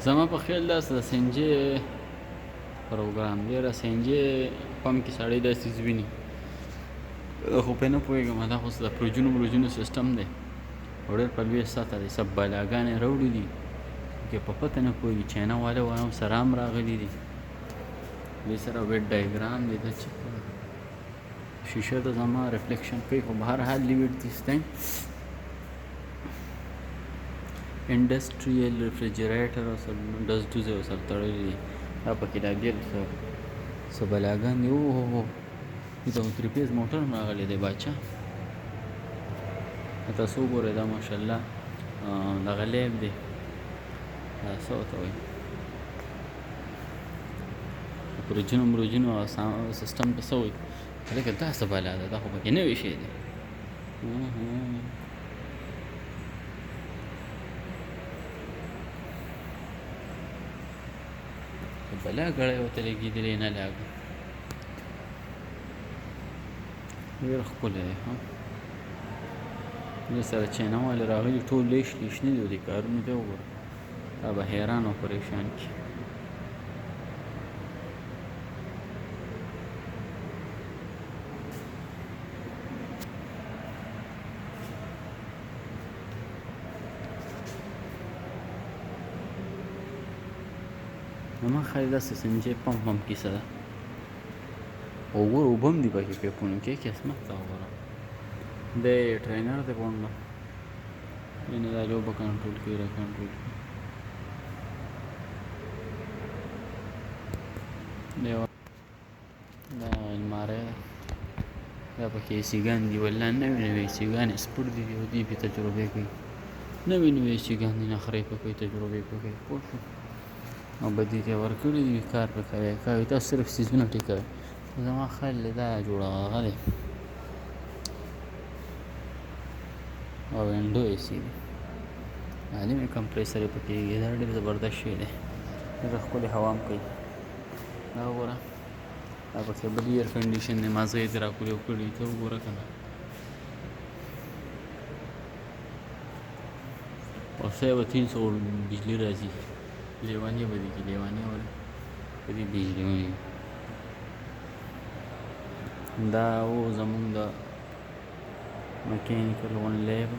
زما په خیال داسې د سینجي پروګرام دی را سینجي پمپ کې سړی داسې ویني خو پرې نه پوهېږم دا خو د فریجونو سیسټم دی او ډېر په لویه سطحه دی سب بلاګانې راوړي دي کې په پته نه پوهېږي چاینا والا هم سره هم راغلي دي دې سره ویټ ډایګرام دی دا چې شیشه ته زما ریفلیکشن کوي خو به هر حال لیو اټ دیس ټایم انډسټریل ریفریجریټر او ډز ډوزې ورسره تړلي دي دا پکې دا ډېر څه بلاګان دي اوهو دلته خو 3 پیز موټر هم راغلی دی باچا تاسو وګورئ دا ماشاءالله دغه لیب دی دا څه ورته وایي فریجونو سیسټم ته څه وایي هلکه دا څه بلا ده دا خو پکې نوی شی دی بلا ګړی ورته لګېدلی نه لاګو ډېر ښکلی دی دې سره چاینا والې راغلي ټول لیش نه دي دې کارونو ته وګوره دا به حیران او پریشان کړي زما خیال داسې سنجې پمپ کیسه ده وګوره اوبه هم دي پکې پیپونو کې قسمت ته وګوره دی ټرینر دی پونډه یعنې دا لوبه کنټرول کوي را کنټرول کوي دا الماری ده دا پکې ایسیګان دي والله نوې ایسیګانې سپور دي او دوی پې تجربې کوي نوې ایسیګان دي نخرې پې کوي تجربې پې کوي پوه شو او بدي ته ورکړي دي کار پې کوي تاسو صرف څیزونه ټیکوئ زما خیال دا جوړه هغه دی او وینډو اے سی دی عالمي کمپریسر یې پکې کېږي دا ډېر زبردست شی دی ډېره ښکلې هوا هم کوي دا وګوره دا پکې بل ایر کنډیشن دی مازه یې ترې راکولې کړي ته وګوره که نه او 300 بجلی راځي لیوانې به دي کې لیوانې ولې په دې بجلي ونې دا و زمونږ د میکینیکل ون لیب